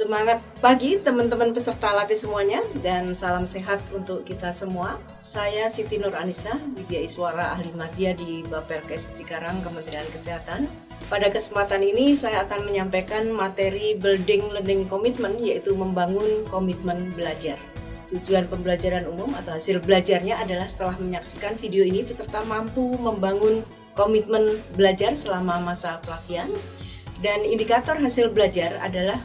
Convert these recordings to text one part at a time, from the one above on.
Semangat pagi teman-teman peserta latih semuanya dan salam sehat untuk kita semua. Saya Siti Nur Anissa, Widya Iswara, ahli media di Bapelkes Cikarang, Kementerian Kesehatan. Pada kesempatan ini saya akan menyampaikan materi Building Learning Commitment, yaitu membangun komitmen belajar. Tujuan pembelajaran umum atau hasil belajarnya adalah setelah menyaksikan video ini, peserta mampu membangun komitmen belajar selama masa pelatihan. Dan indikator hasil belajar adalah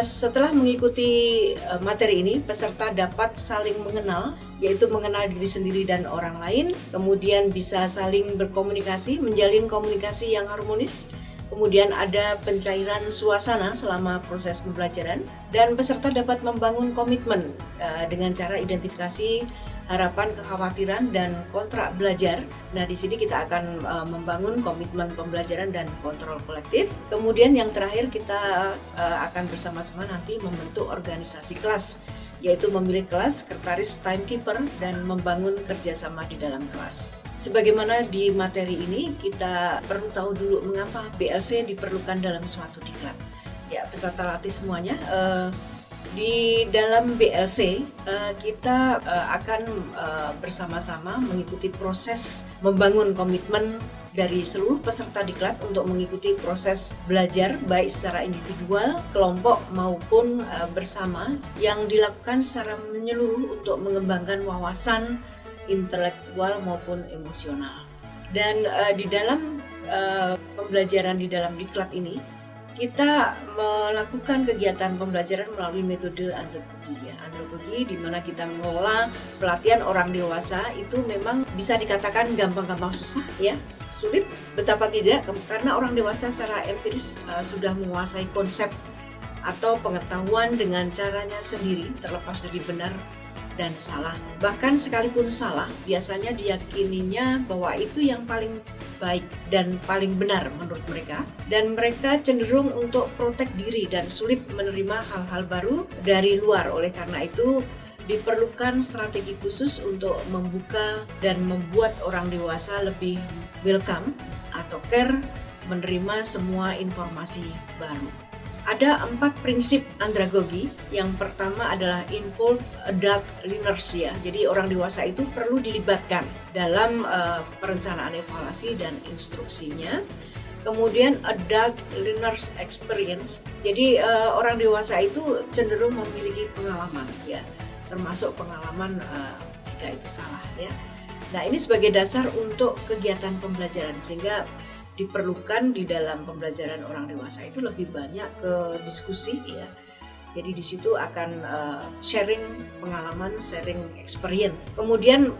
setelah mengikuti materi ini, peserta dapat saling mengenal, yaitu mengenal diri sendiri dan orang lain, kemudian bisa saling berkomunikasi, menjalin komunikasi yang harmonis, kemudian ada pencairan suasana selama proses pembelajaran, dan peserta dapat membangun komitmen dengan cara identifikasi harapan, kekhawatiran, dan kontrak belajar. Nah, di sini kita akan membangun komitmen pembelajaran dan kontrol kolektif. Kemudian yang terakhir kita akan bersama-sama nanti membentuk organisasi kelas, yaitu memilih kelas, sekretaris, timekeeper, dan membangun kerjasama di dalam kelas. Sebagaimana di materi ini, kita perlu tahu dulu mengapa BLC diperlukan dalam suatu diklat. Ya, peserta latih semuanya, di dalam BLC kita akan bersama-sama mengikuti proses membangun komitmen dari seluruh peserta diklat untuk mengikuti proses belajar baik secara individual, kelompok maupun bersama yang dilakukan secara menyeluruh untuk mengembangkan wawasan intelektual maupun emosional. Dan di dalam pembelajaran di dalam diklat ini kita melakukan kegiatan pembelajaran melalui metode andragogi, andragogi di mana kita mengelola pelatihan orang dewasa itu memang bisa dikatakan gampang-gampang susah ya, sulit, betapa tidak, karena orang dewasa secara empiris sudah menguasai konsep atau pengetahuan dengan caranya sendiri, terlepas dari benar dan salah. Bahkan sekalipun salah, biasanya diyakininya bahwa itu yang paling baik dan paling benar menurut mereka, dan mereka cenderung untuk protek diri dan sulit menerima hal-hal baru dari luar. Oleh karena itu diperlukan strategi khusus untuk membuka dan membuat orang dewasa lebih welcome atau care menerima semua informasi baru. Ada 4 prinsip andragogi. Yang pertama adalah involve adult learners ya. Jadi orang dewasa itu perlu dilibatkan dalam perencanaan evaluasi dan instruksinya. Kemudian adult learners experience. Jadi orang dewasa itu cenderung memiliki pengalaman ya, termasuk pengalaman jika itu salah ya. Nah, ini sebagai dasar untuk kegiatan pembelajaran, sehingga diperlukan di dalam pembelajaran orang dewasa itu lebih banyak ke diskusi ya. Jadi di situ akan sharing pengalaman, sharing experience. Kemudian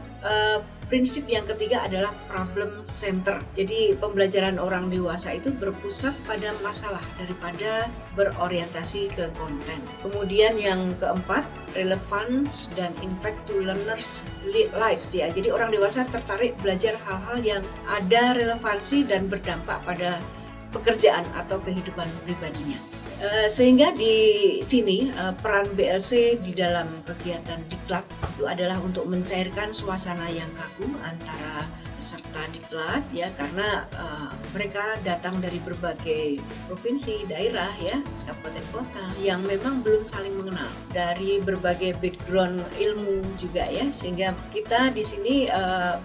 prinsip yang ketiga adalah problem center. Jadi pembelajaran orang dewasa itu berpusat pada masalah daripada berorientasi ke konten. Kemudian yang keempat, relevance dan impact to learners lives ya. Jadi orang dewasa tertarik belajar hal-hal yang ada relevansi dan berdampak pada pekerjaan atau kehidupan pribadinya. Sehingga di sini peran BLC di dalam kegiatan diklat itu adalah untuk mencairkan suasana yang kaku antara peserta diklat ya, karena mereka datang dari berbagai provinsi, daerah ya, kabupaten kota yang memang belum saling mengenal, dari berbagai background ilmu juga ya, sehingga kita di sini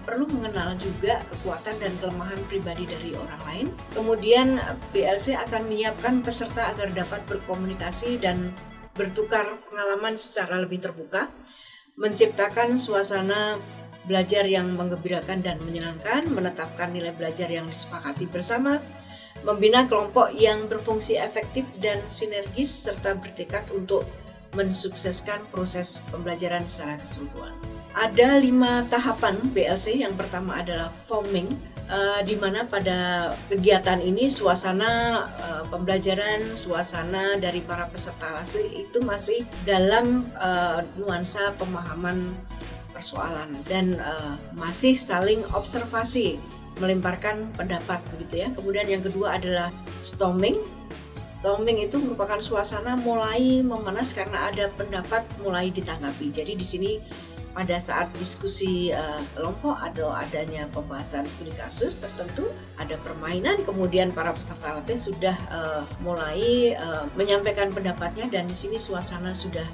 perlu mengenal juga kekuatan dan kelemahan pribadi dari orang lain. Kemudian BLC akan menyiapkan peserta agar dapat berkomunikasi dan bertukar pengalaman secara lebih terbuka, menciptakan suasana belajar yang menggembirakan dan menyenangkan, menetapkan nilai belajar yang disepakati bersama, membina kelompok yang berfungsi efektif dan sinergis, serta bertekad untuk mensukseskan proses pembelajaran secara keseluruhan. Ada 5 tahapan BLC. Yang pertama adalah forming, di mana pada kegiatan ini suasana pembelajaran, suasana dari para peserta latih itu masih dalam nuansa pemahaman persoalan dan masih saling observasi, melemparkan pendapat begitu ya. Kemudian yang kedua adalah storming. Storming itu merupakan suasana mulai memanas karena ada pendapat mulai ditanggapi. Jadi di sini pada saat diskusi kelompok atau adanya pembahasan studi kasus tertentu, ada permainan, kemudian para peserta latih sudah mulai menyampaikan pendapatnya, dan di sini suasana sudah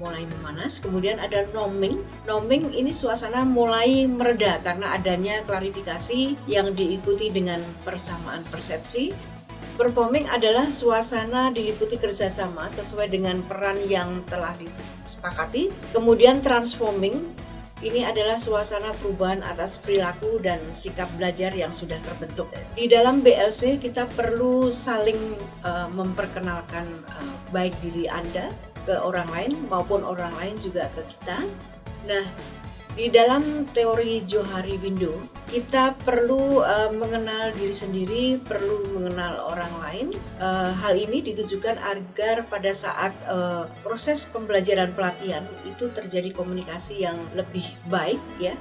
mulai memanas. Kemudian ada noming ini suasana mulai mereda karena adanya klarifikasi yang diikuti dengan persamaan persepsi. Performing adalah suasana diliputi kerjasama sesuai dengan peran yang telah disepakati. Kemudian transforming ini adalah suasana perubahan atas perilaku dan sikap belajar yang sudah terbentuk. Di dalam BLC kita perlu saling memperkenalkan baik diri Anda ke orang lain maupun orang lain juga ke kita. Nah, di dalam teori Johari Window, kita perlu mengenal diri sendiri, perlu mengenal orang lain. Hal ini ditujukan agar pada saat proses pembelajaran pelatihan itu terjadi komunikasi yang lebih baik, ya,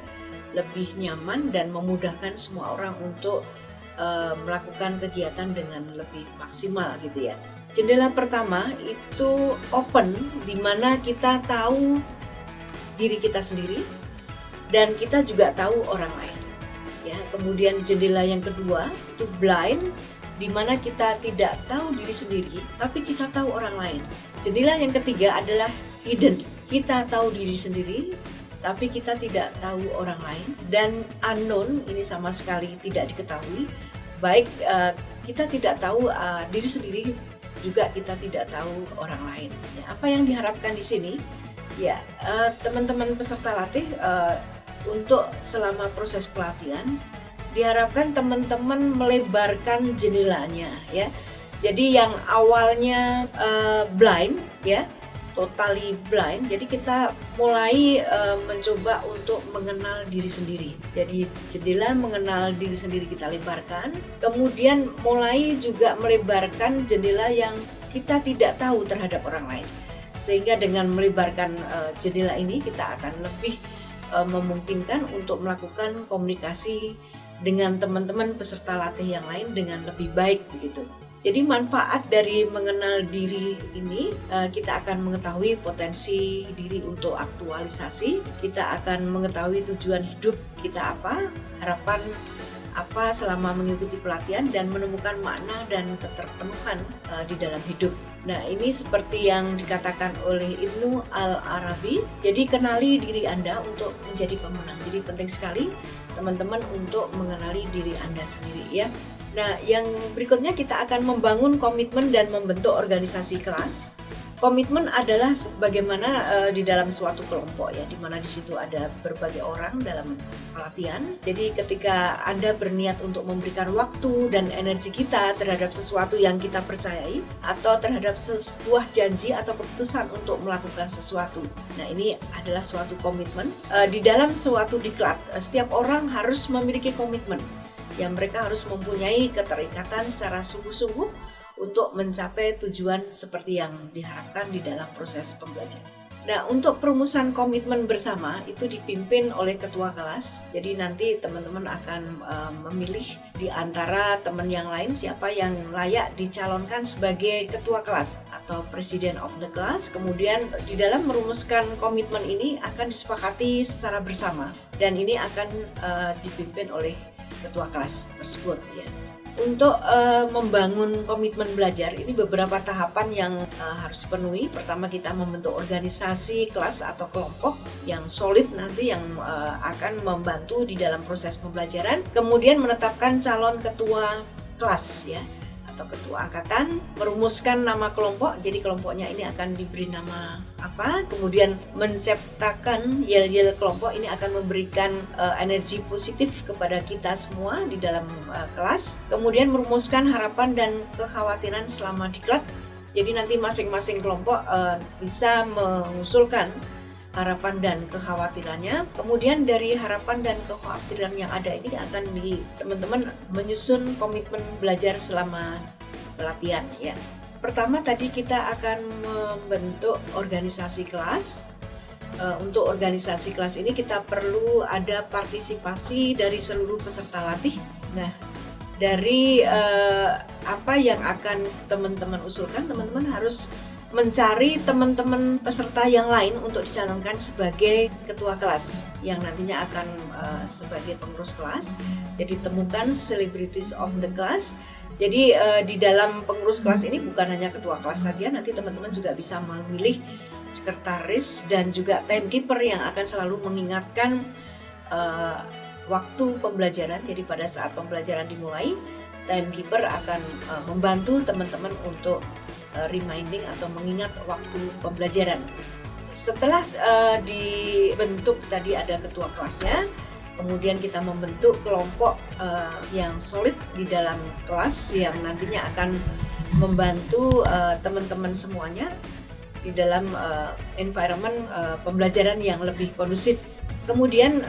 lebih nyaman dan memudahkan semua orang untuk melakukan kegiatan dengan lebih maksimal gitu ya. Jendela pertama itu open, di mana kita tahu diri kita sendiri dan kita juga tahu orang lain. Ya, kemudian jendela yang kedua itu blind, di mana kita tidak tahu diri sendiri, tapi kita tahu orang lain. Jendela yang ketiga adalah hidden, kita tahu diri sendiri, tapi kita tidak tahu orang lain. Dan unknown, ini sama sekali tidak diketahui, baik kita tidak tahu diri sendiri, juga kita tidak tahu orang lain. Ya, apa yang diharapkan di sini? Ya, teman-teman peserta latih untuk selama proses pelatihan diharapkan teman-teman melebarkan jendelanya, ya. Jadi yang awalnya blind, ya, totally blind, jadi kita mulai mencoba untuk mengenal diri sendiri. Jadi jendela mengenal diri sendiri kita lebarkan, kemudian mulai juga melebarkan jendela yang kita tidak tahu terhadap orang lain. Sehingga dengan melebarkan jendela ini kita akan lebih memungkinkan untuk melakukan komunikasi dengan teman-teman peserta latih yang lain dengan lebih baik begitu. Jadi manfaat dari mengenal diri ini, kita akan mengetahui potensi diri untuk aktualisasi, kita akan mengetahui tujuan hidup kita apa, harapan apa selama mengikuti pelatihan, dan menemukan makna dan keterpenuhan di dalam hidup. Nah, ini seperti yang dikatakan oleh Ibnu Al-Arabi, jadi kenali diri Anda untuk menjadi pemenang. Jadi penting sekali teman-teman untuk mengenali diri Anda sendiri, ya. Nah, yang berikutnya kita akan membangun komitmen dan membentuk organisasi kelas. Komitmen adalah bagaimana di dalam suatu kelompok, ya, di mana di situ ada berbagai orang dalam pelatihan. Jadi ketika Anda berniat untuk memberikan waktu dan energi kita terhadap sesuatu yang kita percayai atau terhadap sebuah janji atau keputusan untuk melakukan sesuatu. Nah, ini adalah suatu komitmen. Di dalam suatu diklat, setiap orang harus memiliki komitmen. Yang mereka harus mempunyai keterikatan secara sungguh-sungguh untuk mencapai tujuan seperti yang diharapkan di dalam proses pembelajaran. Nah, untuk perumusan komitmen bersama itu dipimpin oleh ketua kelas. Jadi nanti teman-teman akan memilih di antara teman yang lain siapa yang layak dicalonkan sebagai ketua kelas atau president of the class. Kemudian di dalam merumuskan komitmen ini akan disepakati secara bersama, dan ini akan dipimpin oleh ketua kelas tersebut, ya. Untuk membangun komitmen belajar ini beberapa tahapan yang harus dipenuhi. Pertama, kita membentuk organisasi kelas atau kelompok yang solid nanti yang akan membantu di dalam proses pembelajaran. Kemudian menetapkan calon ketua kelas, ya, atau ketua angkatan, merumuskan nama kelompok. Jadi kelompoknya ini akan diberi nama apa, kemudian menciptakan yel-yel kelompok ini akan memberikan energi positif kepada kita semua di dalam kelas. Kemudian merumuskan harapan dan kekhawatiran selama diklat. Jadi nanti masing-masing kelompok bisa mengusulkan harapan dan kekhawatirannya. Kemudian dari harapan dan kekhawatiran yang ada ini akan teman-teman menyusun komitmen belajar selama pelatihan, ya. Pertama tadi kita akan membentuk organisasi kelas. Untuk organisasi kelas ini kita perlu ada partisipasi dari seluruh peserta latih. Nah, dari apa yang akan teman-teman usulkan, teman-teman harus mencari teman-teman peserta yang lain untuk dicalonkan sebagai ketua kelas yang nantinya akan sebagai pengurus kelas. Jadi temukan celebrities of the class. Jadi di dalam pengurus kelas ini bukan hanya ketua kelas saja, nanti teman-teman juga bisa memilih sekretaris dan juga timekeeper yang akan selalu mengingatkan waktu pembelajaran. Jadi pada saat pembelajaran dimulai, timekeeper akan membantu teman-teman untuk reminding atau mengingat waktu pembelajaran. Setelah dibentuk tadi ada ketua kelasnya, kemudian kita membentuk kelompok yang solid di dalam kelas yang nantinya akan membantu teman-teman semuanya di dalam environment pembelajaran yang lebih kondusif. Kemudian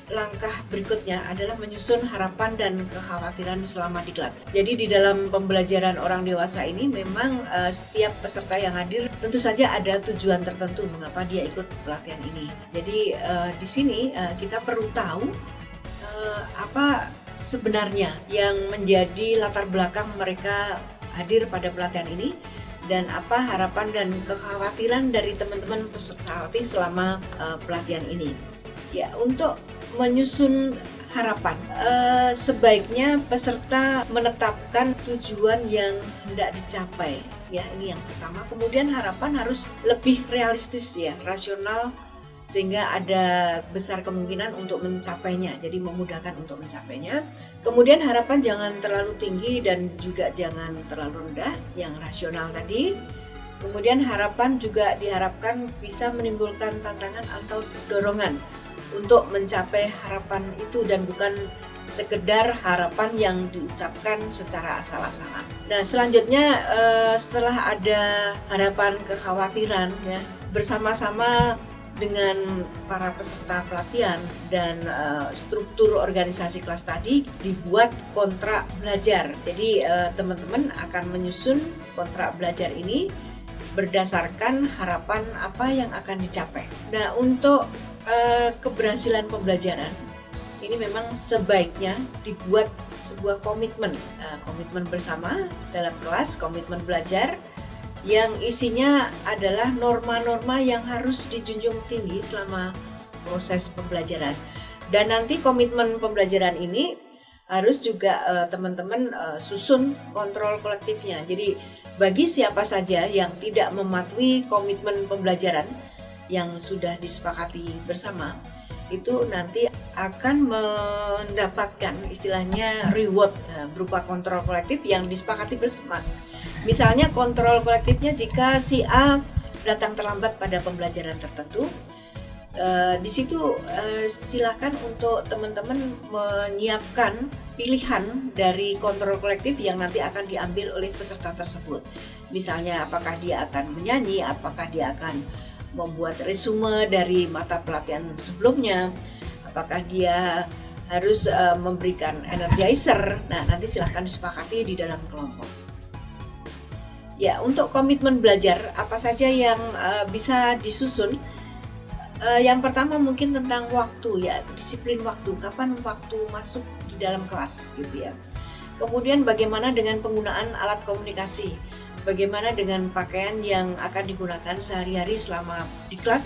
langkah berikutnya adalah menyusun harapan dan kekhawatiran selama diklat. Jadi di dalam pembelajaran orang dewasa ini memang setiap peserta yang hadir tentu saja ada tujuan tertentu mengapa dia ikut pelatihan ini. Jadi di sini kita perlu tahu apa sebenarnya yang menjadi latar belakang mereka hadir pada pelatihan ini dan apa harapan dan kekhawatiran dari teman-teman peserta selama pelatihan ini. Ya, untuk menyusun harapan, sebaiknya peserta menetapkan tujuan yang hendak dicapai. Ya, ini yang pertama. Kemudian harapan harus lebih realistis ya, rasional, sehingga ada besar kemungkinan untuk mencapainya. Jadi memudahkan untuk mencapainya. Kemudian harapan jangan terlalu tinggi dan juga jangan terlalu rendah, yang rasional tadi. Kemudian harapan juga diharapkan bisa menimbulkan tantangan atau dorongan untuk mencapai harapan itu dan bukan sekedar harapan yang diucapkan secara asal-asalan. Nah, selanjutnya setelah ada harapan kekhawatiran ya, bersama-sama dengan para peserta pelatihan dan struktur organisasi kelas tadi dibuat kontrak belajar. Jadi teman-teman akan menyusun kontrak belajar ini berdasarkan harapan apa yang akan dicapai. Nah, untuk keberhasilan pembelajaran ini memang sebaiknya dibuat sebuah komitmen bersama dalam kelas, komitmen belajar yang isinya adalah norma-norma yang harus dijunjung tinggi selama proses pembelajaran. Dan nanti komitmen pembelajaran ini harus juga teman-teman susun kontrol kolektifnya. Jadi bagi siapa saja yang tidak mematuhi komitmen pembelajaran yang sudah disepakati bersama, itu nanti akan mendapatkan istilahnya reward berupa kontrol kolektif yang disepakati bersama. Misalnya kontrol kolektifnya jika si A datang terlambat pada pembelajaran tertentu, di situ silakan untuk teman-teman menyiapkan pilihan dari kontrol kolektif yang nanti akan diambil oleh peserta tersebut. Misalnya apakah dia akan menyanyi, apakah dia akan membuat resume dari mata pelatihan sebelumnya, apakah dia harus memberikan energizer. Nah, nanti silahkan disepakati di dalam kelompok. Ya, untuk komitmen belajar apa saja yang bisa disusun? Yang pertama mungkin tentang waktu ya, disiplin waktu, kapan waktu masuk di dalam kelas gitu ya. Kemudian bagaimana dengan penggunaan alat komunikasi? Bagaimana dengan pakaian yang akan digunakan sehari-hari selama diklat?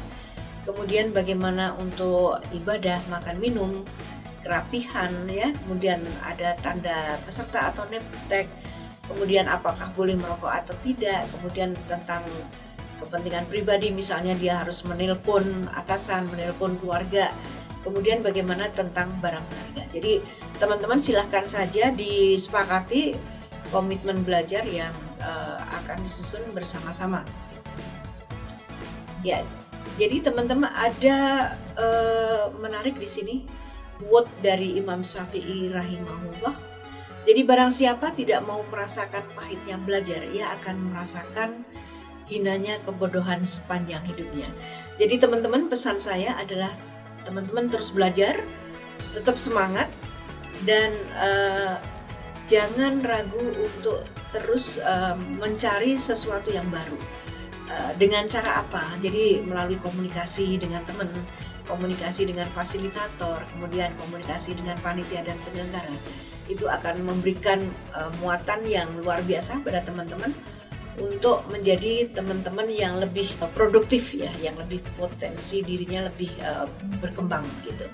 Kemudian bagaimana untuk ibadah, makan minum, kerapihan ya. Kemudian ada tanda peserta atau name tag. Kemudian apakah boleh merokok atau tidak? Kemudian tentang kepentingan pribadi, misalnya dia harus menelpon atasan, menelpon keluarga. Kemudian bagaimana tentang barang berharga. Jadi teman-teman silahkan saja disepakati komitmen belajar yang akan disusun bersama-sama. Ya, jadi teman-teman ada menarik di sini quote dari Imam Syafi'i rahimahullah. Jadi barang siapa tidak mau merasakan pahitnya belajar, ia akan merasakan hinanya kebodohan sepanjang hidupnya. Jadi teman-teman, pesan saya adalah teman-teman terus belajar, tetap semangat, dan jangan ragu untuk terus mencari sesuatu yang baru. Dengan cara apa? Jadi melalui komunikasi dengan teman, komunikasi dengan fasilitator, kemudian komunikasi dengan panitia dan penyelenggara. Itu akan memberikan muatan yang luar biasa pada teman-teman untuk menjadi teman-teman yang lebih produktif ya, yang lebih potensi dirinya lebih berkembang gitu.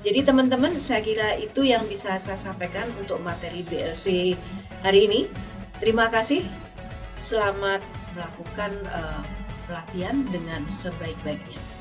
Jadi teman-teman, saya kira itu yang bisa saya sampaikan untuk materi BLC hari ini. Terima kasih. Selamat melakukan pelatihan dengan sebaik-baiknya.